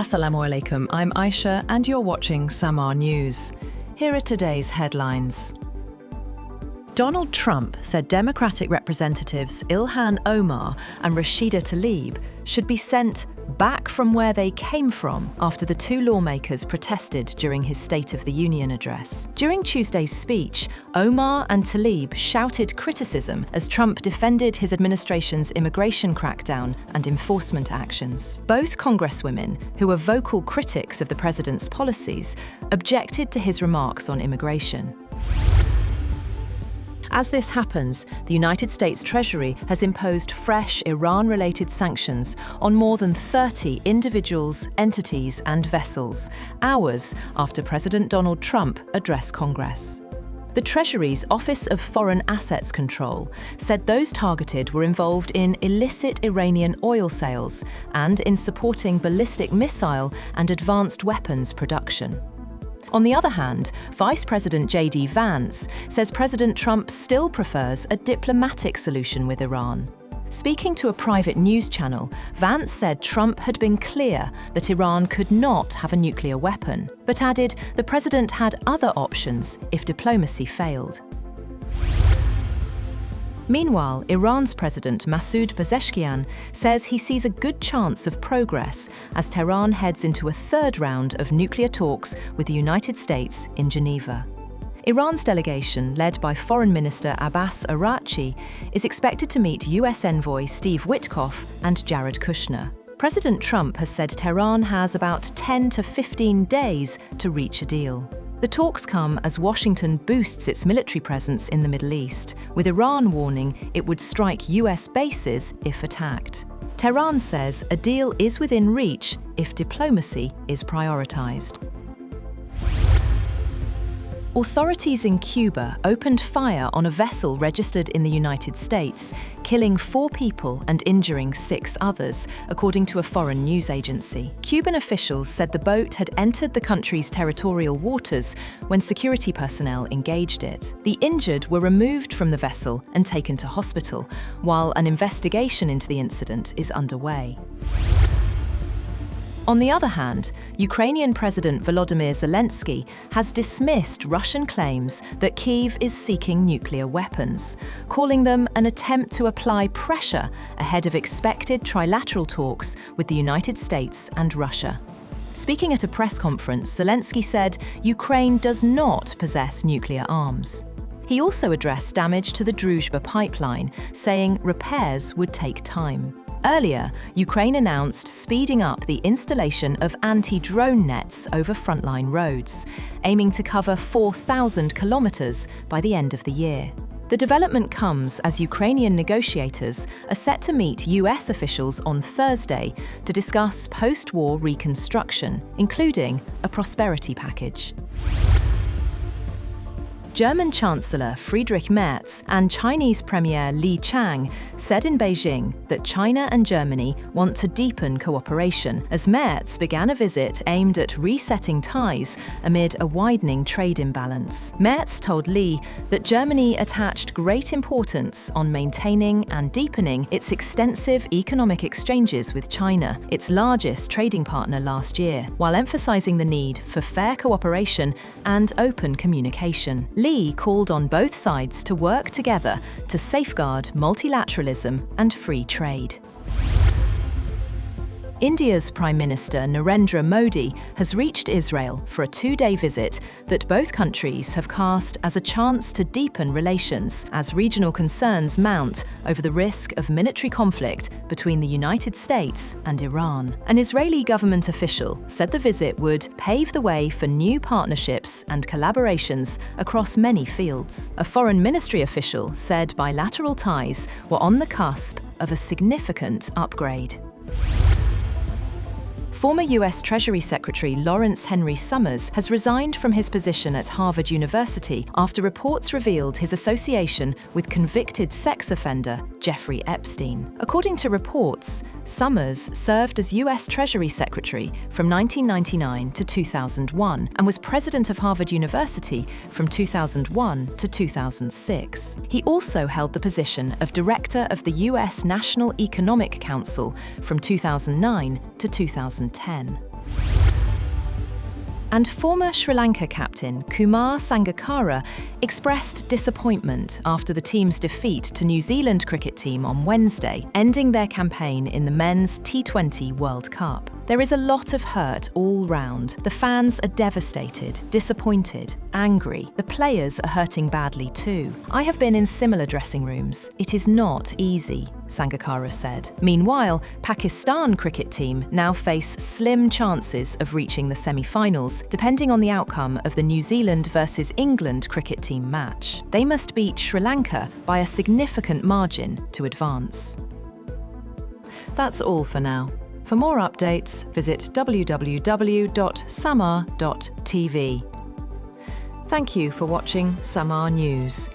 Assalamu alaikum, I'm Aisha and you're watching Samaa News. Here are today's headlines. Donald Trump said Democratic representatives Ilhan, Omar and Rashida Tlaib should be sent back from where they came from after the two lawmakers protested during his State of the Union address. During Tuesday's speech, Omar and Tlaib shouted criticism as Trump defended his administration's immigration crackdown and enforcement actions. Both congresswomen, who were vocal critics of the president's policies, objected to his remarks on immigration. As this happens, the United States Treasury has imposed fresh Iran-related sanctions on more than 30 individuals, entities and vessels, hours after President Donald Trump addressed Congress. The Treasury's Office of Foreign Assets Control said those targeted were involved in illicit Iranian oil sales and in supporting ballistic missile and advanced weapons production. On the other hand, Vice President J.D. Vance says President Trump still prefers a diplomatic solution with Iran. Speaking to a private news channel, Vance said Trump had been clear that Iran could not have a nuclear weapon, but added the president had other options if diplomacy failed. Meanwhile, Iran's President Masoud Pezeshkian says he sees a good chance of progress as Tehran heads into a third round of nuclear talks with the United States in Geneva. Iran's delegation, led by Foreign Minister Abbas Araghchi, is expected to meet US envoy Steve Witkoff and Jared Kushner. President Trump has said Tehran has about 10 to 15 days to reach a deal. The talks come as Washington boosts its military presence in the Middle East, with Iran warning it would strike US bases if attacked. Tehran says a deal is within reach if diplomacy is prioritized. Authorities in Cuba opened fire on a vessel registered in the United States, killing 4 people and injuring 6 others, according to a foreign news agency. Cuban officials said the boat had entered the country's territorial waters when security personnel engaged it. The injured were removed from the vessel and taken to hospital, while an investigation into the incident is underway. On the other hand, Ukrainian President Volodymyr Zelenskyy has dismissed Russian claims that Kyiv is seeking nuclear weapons, calling them an attempt to apply pressure ahead of expected trilateral talks with the United States and Russia. Speaking at a press conference, Zelenskyy said Ukraine does not possess nuclear arms. He also addressed damage to the Druzhba pipeline, saying repairs would take time. Earlier, Ukraine announced speeding up the installation of anti-drone nets over frontline roads, aiming to cover 4,000 kilometers by the end of the year. The development comes as Ukrainian negotiators are set to meet US officials on Thursday to discuss post-war reconstruction, including a prosperity package. German Chancellor Friedrich Merz and Chinese Premier Li Qiang said in Beijing that China and Germany want to deepen cooperation as Merz began a visit aimed at resetting ties amid a widening trade imbalance. Merz told Li that Germany attached great importance on maintaining and deepening its extensive economic exchanges with China, its largest trading partner last year, while emphasizing the need for fair cooperation and open communication. Li called on both sides to work together to safeguard multilateralism and free trade. India's Prime Minister Narendra Modi has reached Israel for a 2-day visit that both countries have cast as a chance to deepen relations as regional concerns mount over the risk of military conflict between the United States and Iran. An Israeli government official said the visit would pave the way for new partnerships and collaborations across many fields. A foreign ministry official said bilateral ties were on the cusp of a significant upgrade. Former US Treasury Secretary Lawrence Henry Summers has resigned from his position at Harvard University after reports revealed his association with convicted sex offender Jeffrey Epstein. According to reports, Summers served as US Treasury Secretary from 1999 to 2001 and was president of Harvard University from 2001 to 2006. He also held the position of director of the US National Economic Council from 2009 to 2010. And former Sri Lanka captain Kumar Sangakkara expressed disappointment after the team's defeat to New Zealand cricket team on Wednesday, ending their campaign in the Men's T20 World Cup. There is a lot of hurt all round. The fans are devastated, disappointed, angry. The players are hurting badly too. I have been in similar dressing rooms. It is not easy, Sangakkara said. Meanwhile, Pakistan cricket team now face slim chances of reaching the semi-finals, depending on the outcome of the New Zealand versus England cricket team match. They must beat Sri Lanka by a significant margin to advance. That's all for now. For more updates, visit www.samaa.tv. Thank you for watching Samaa News.